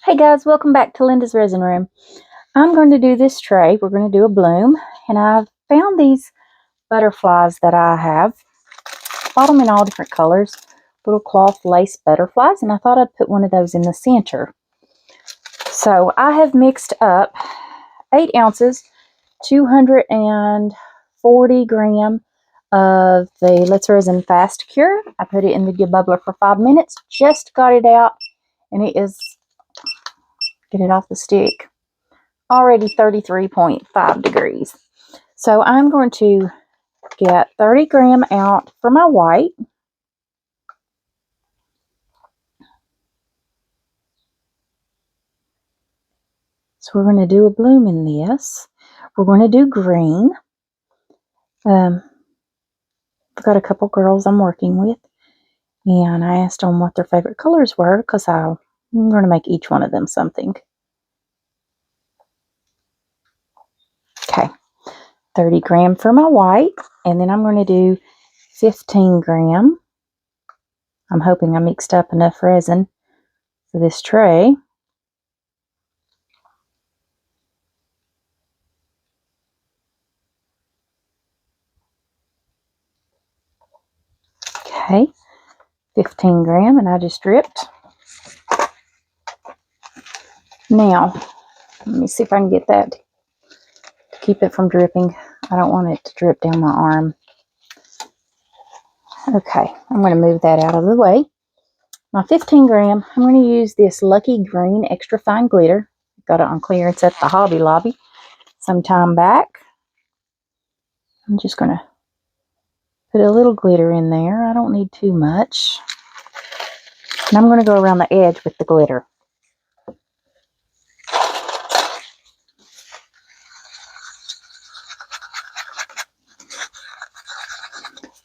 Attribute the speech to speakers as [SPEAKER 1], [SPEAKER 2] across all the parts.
[SPEAKER 1] Hey guys, welcome back to Linda's Resin Room. I'm going to do this tray. We're going to do a bloom, and I've found these butterflies that I have. Bought them in all different colors, little cloth lace butterflies, and I thought I'd put one of those in the center. So I have mixed up 8 ounces, 240 gram of the Lindasresin Fast Cure. I put it in the debubbler for 5 minutes, just got it out, and it is, get it off the stick, already 33.5 degrees. So I'm going to get 30 gram out for my white. So we're going to do a bloom in this. We're going to do green. I've got a couple girls I'm working with, and I asked them what their favorite colors were because I'm going to make each one of them something. Okay, 30 gram for my white, and then I'm going to do 15 gram. I'm hoping I mixed up enough resin for this tray. Okay, 15 gram, and I just dripped. Now, let me see if I can get that to keep it from dripping. I don't want it to drip down my arm. Okay, I'm going to move that out of the way. My 15 gram, I'm going to use this Lucky Green Extra Fine Glitter. Got it on clearance at the Hobby Lobby some time back. I'm just going to put a little glitter in there. I don't need too much. And I'm going to go around the edge with the glitter.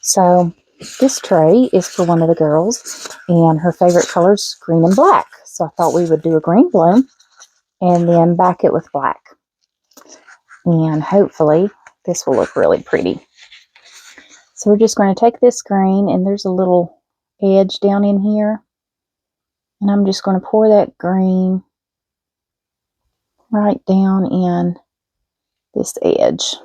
[SPEAKER 1] So this tray is for one of the girls, and her favorite color is green and black. So I thought we would do a green bloom and then back it with black. And hopefully this will look really pretty. So we're just going to take this green, and there's a little edge down in here, and I'm just going to pour that green right down in this edge.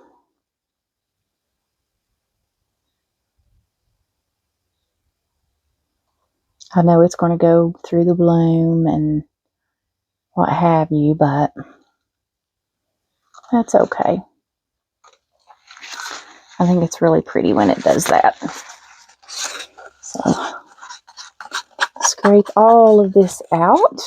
[SPEAKER 1] I know it's going to go through the bloom and what have you, but that's okay. I think it's really pretty when it does that. So scrape all of this out.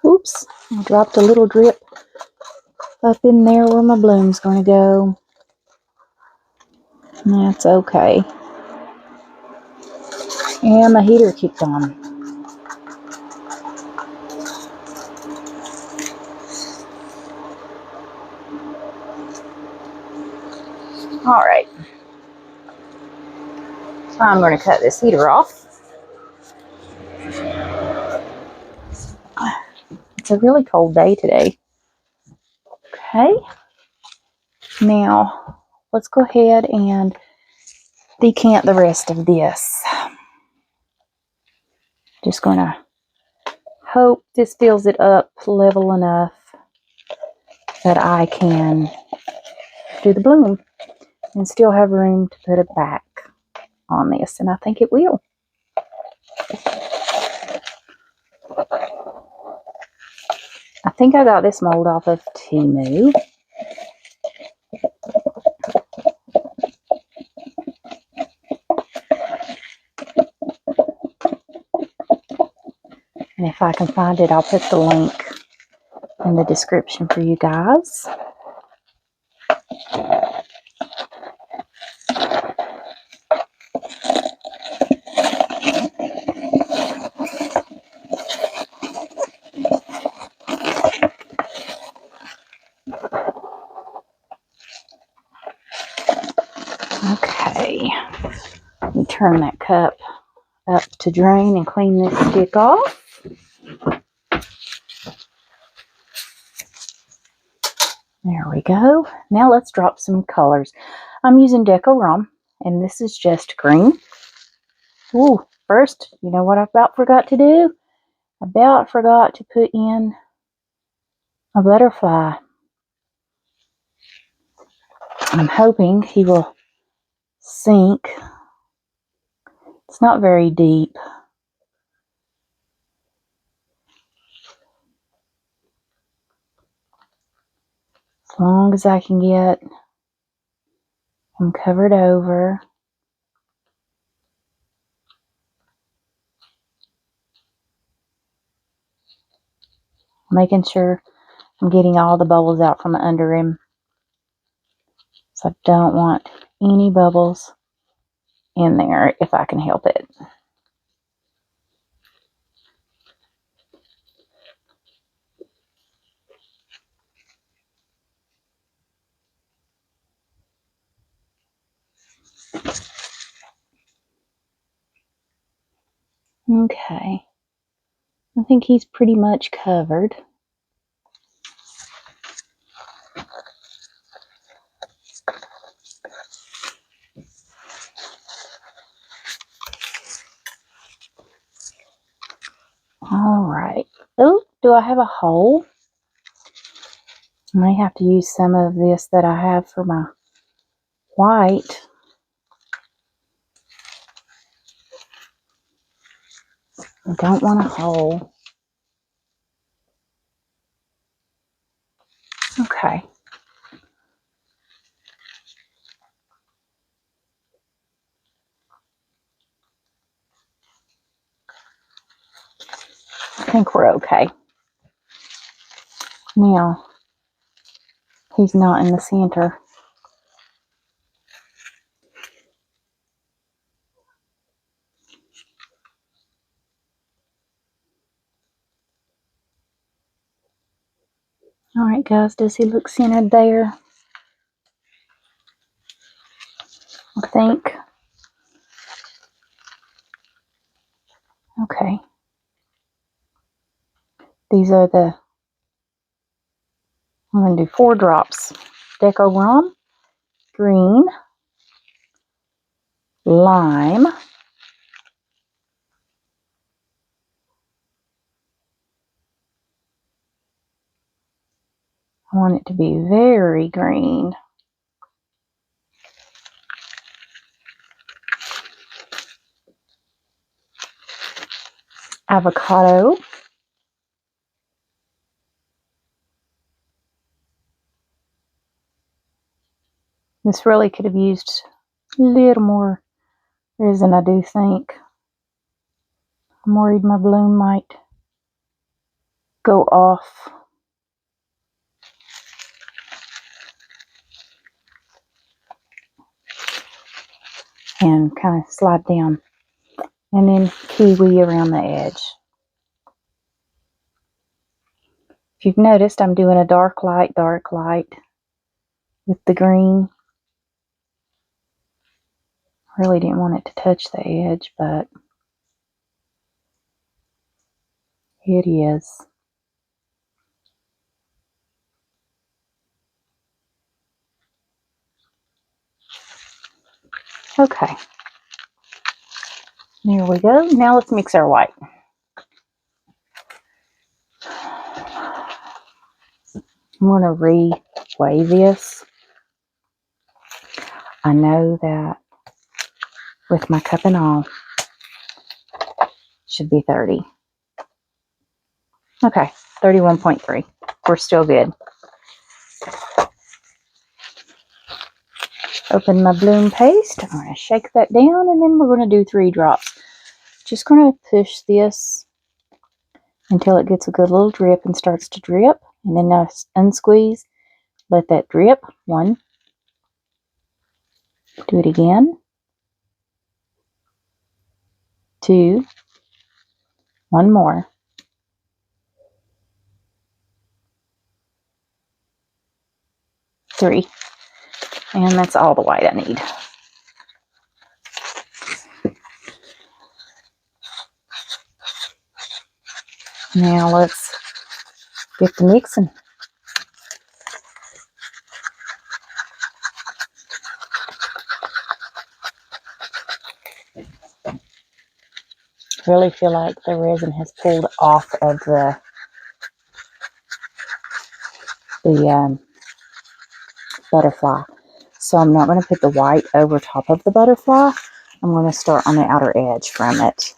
[SPEAKER 1] Oops, I dropped a little drip up in there where my bloom's going to go. That's okay. And my heater kicked on. Alright. So I'm going to cut this heater off. It's a really cold day today. Okay. Now, let's go ahead and decant the rest of this. Just going to hope this fills it up level enough that I can do the bloom and still have room to put it back on this, and I think it will. I think I got this mold off of Temu. And if I can find it, I'll put the link in the description for you guys. Okay, let me turn that cup up to drain and clean this stick off. There we go. Now let's drop some colors. I'm using Deco and this is just green. Ooh, first, you know what I about forgot to do? I about forgot to put in a butterfly. I'm hoping he will sink. It's not very deep. As long as I can get him covered over. Making sure I'm getting all the bubbles out from under him. So I don't want any bubbles in there if I can help it. Okay. I think he's pretty much covered. All right. Oh, do I have a hole? I may have to use some of this that I have for my white. I don't want a hole. Okay. I think we're okay. Now, he's not in the center. All right, guys, does he look centered there? I think. Okay. These are I'm going to do 4 drops. Deco green, lime, I want it to be very green. Avocado. This really could have used a little more resin, I do think. I'm worried my bloom might go off. And kind of slide down. And then kiwi around the edge. If you've noticed, I'm doing a dark light with the green. Really didn't want it to touch the edge, but it is. Okay. There we go. Now let's mix our white. I'm going to re-weigh this. I know that with my cup and all, it should be 30. Okay, 31.3. We're still good. Open my bloom paste. I'm going to shake that down, and then we're going to do 3 drops. Just going to push this until it gets a good little drip and starts to drip. And then now unsqueeze. Let that drip. 1. Do it again. 2. 1 more. 3. And that's all the white I need. Now let's get the mixing. Really feel like the resin has pulled off of the butterfly. So I'm not going to put the white over top of the butterfly. I'm going to start on the outer edge from it.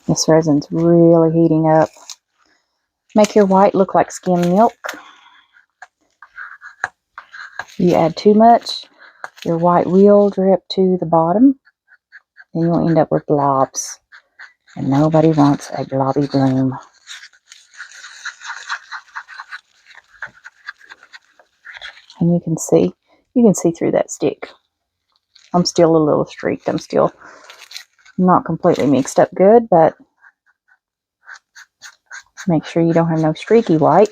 [SPEAKER 1] This resin's really heating up. Make your white look like skim milk. You add too much, your white will drip to the bottom, and you'll end up with blobs. And nobody wants a blobby bloom. And you can see through that stick. I'm still a little streaked. I'm still not completely mixed up good, but make sure you don't have no streaky white.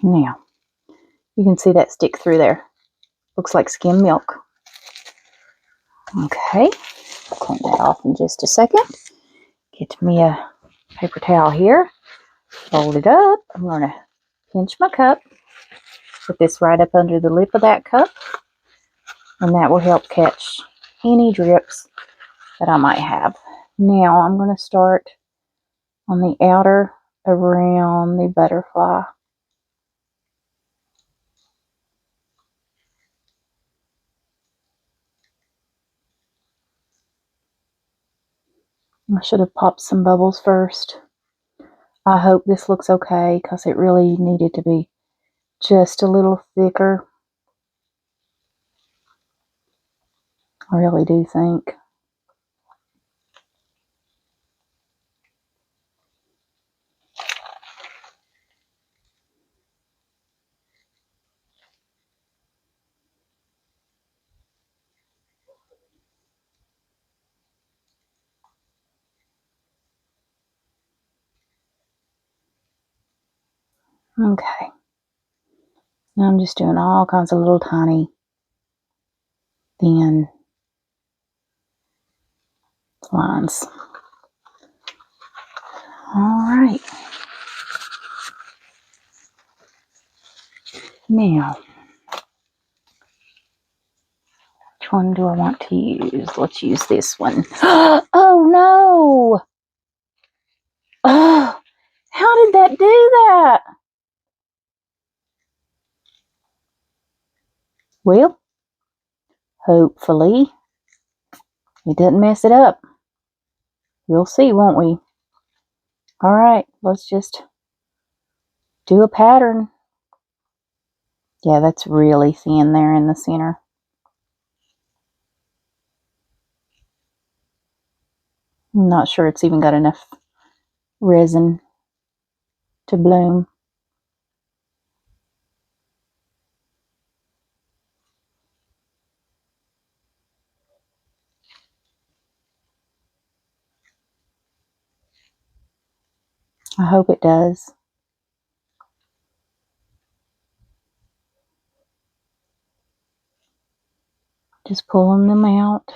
[SPEAKER 1] Now, you can see that stick through there. Looks like skim milk. Okay, I'll clean that off in just a second. Get me a paper towel here. Fold it up. I'm going to pinch my cup. Put this right up under the lip of that cup. And that will help catch any drips that I might have. Now I'm going to start on the outer around the butterfly. I should have popped some bubbles first. I hope this looks okay because it really needed to be just a little thicker. I really do think. Okay. Now I'm just doing all kinds of little tiny, thin lines. Alright. Now, which one do I want to use? Let's use this one. Oh no! Oh, how did that do that? Well, hopefully it didn't mess it up. We'll see, won't we? Alright, let's just do a pattern. Yeah, that's really thin there in the center. I'm not sure it's even got enough resin to bloom. I hope it does. Just pulling them out.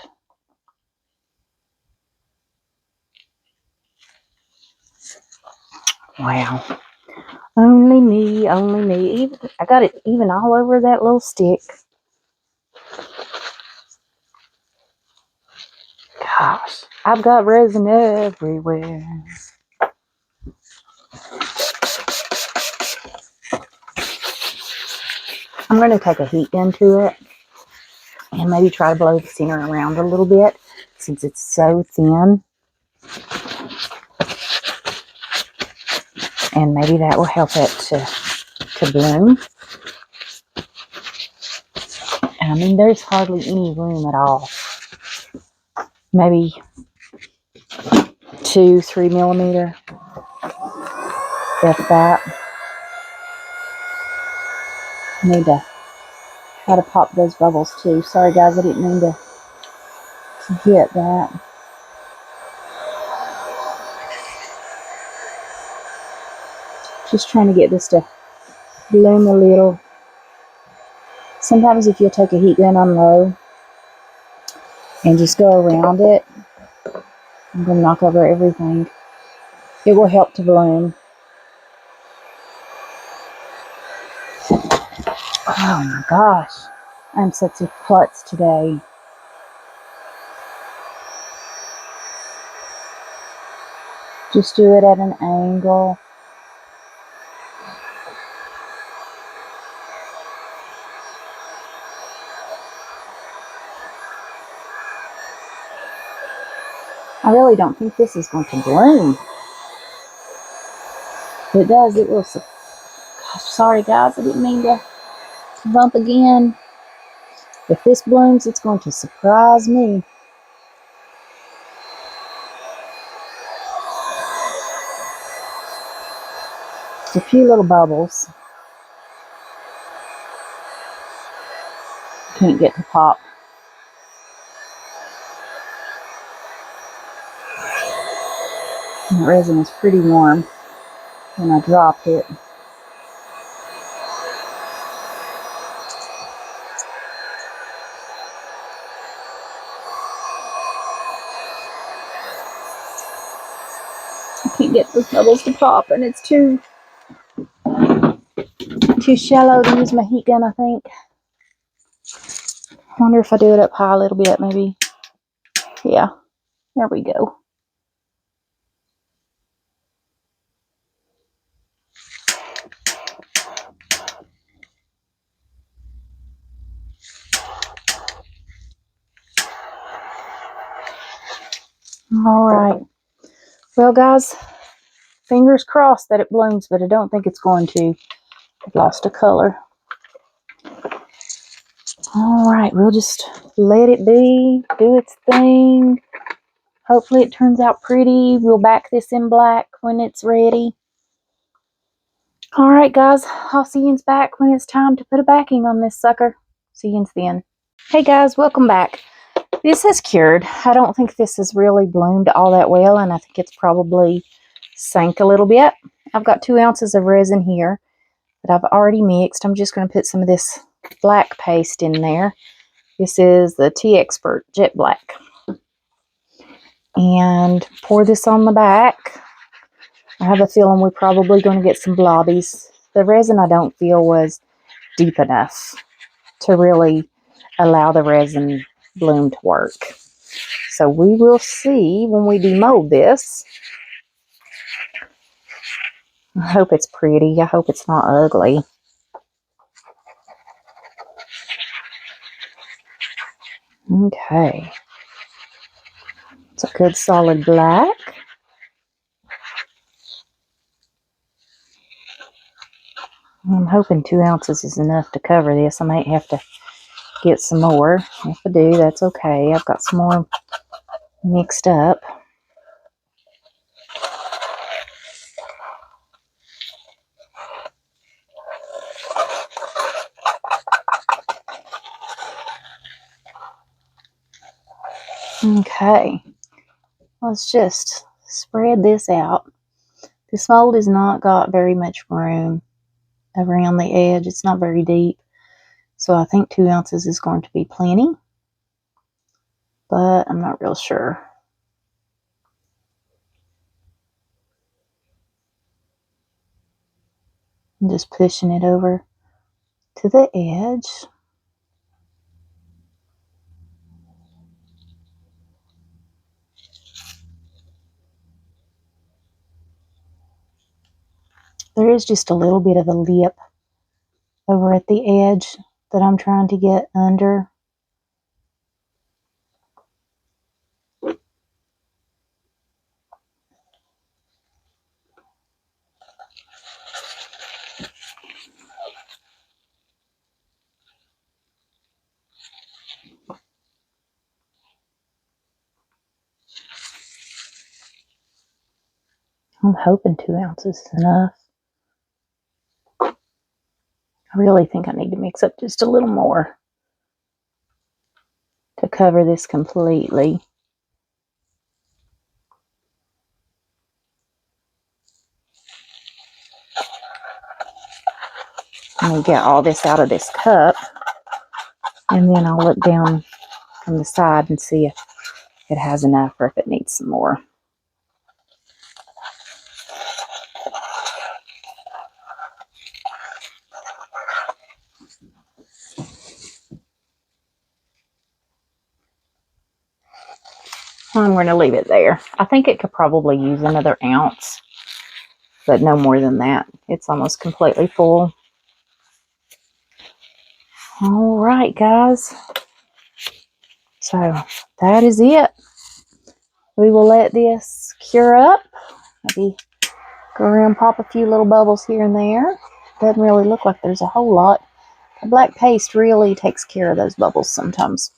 [SPEAKER 1] Wow. Only me, only me. I got it even all over that little stick. Gosh, I've got resin everywhere. I'm going to take a heat gun to it and maybe try to blow the center around a little bit since it's so thin. And maybe that will help it to bloom. And I mean, there's hardly any room at all. Maybe 2-3 millimeter, if that. I need to try to pop those bubbles too. Sorry guys, I didn't mean to hit that. Just trying to get this to bloom a little. Sometimes if you'll take a heat gun on low and just go around it. I'm going to knock over everything. It will help to bloom. Oh my gosh. I'm such a klutz today. Just do it at an angle. I really don't think this is going to bloom. If it does, it will. Gosh, sorry guys, I didn't mean to bump again. If this blooms, it's going to surprise me. Just a few little bubbles. Can't get to pop. And the resin is pretty warm when I dropped it. I can't get those bubbles to pop, and it's too shallow to use my heat gun, I think. I wonder if I do it up high a little bit, maybe. Yeah, there we go. All right. Well, guys, fingers crossed that it blooms, but I don't think it's going to. I've lost a color. All right, we'll just let it be, do its thing. Hopefully it turns out pretty. We'll back this in black when it's ready. All right, guys, I'll see you back when it's time to put a backing on this sucker. See you then. Hey, guys, welcome back. This has cured. I don't think this has really bloomed all that well, and I think it's probably sank a little bit. I've got 2 ounces of resin here that I've already mixed. I'm just going to put some of this black paste in there. This is the Tea Expert Jet Black. And pour this on the back. I have a feeling we're probably going to get some blobbies. The resin I don't feel was deep enough to really allow the resin bloom to work. So we will see when we demold this. I hope it's pretty. I hope it's not ugly. Okay. It's a good solid black. I'm hoping 2 ounces is enough to cover this. I might have to get some more. If I do, that's okay. I've got some more mixed up. Okay. Let's just spread this out. This mold has not got very much room around the edge. It's not very deep. So I think 2 ounces is going to be plenty. But I'm not real sure. I'm just pushing it over to the edge. There is just a little bit of a lip over at the edge that I'm trying to get under. I'm hoping 2 ounces is enough. I really think I need to mix up just a little more to cover this completely. Let me get all this out of this cup, and then I'll look down from the side and see if it has enough or if it needs some more. I'm going to leave it there. I think it could probably use another ounce, but no more than that. It's almost completely full. All right, guys. So that is it. We will let this cure up. Maybe go around, pop a few little bubbles here and there. Doesn't really look like there's a whole lot. The black paste really takes care of those bubbles sometimes.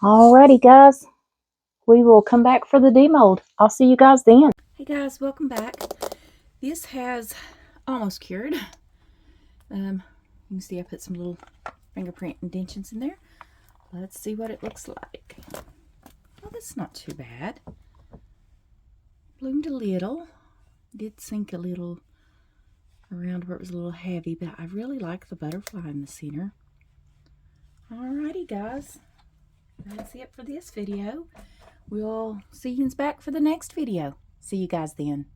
[SPEAKER 1] Alrighty, guys. We will come back for the demold. I'll see you guys then. Hey guys, welcome back. This has almost cured. You can see I put some little fingerprint indentions in there. Let's see what it looks like. Oh, that's not too bad. Bloomed a little. Did sink a little around where it was a little heavy, but I really like the butterfly in the center. Alrighty, guys. That's it for this video. We'll see you back for the next video. See you guys then.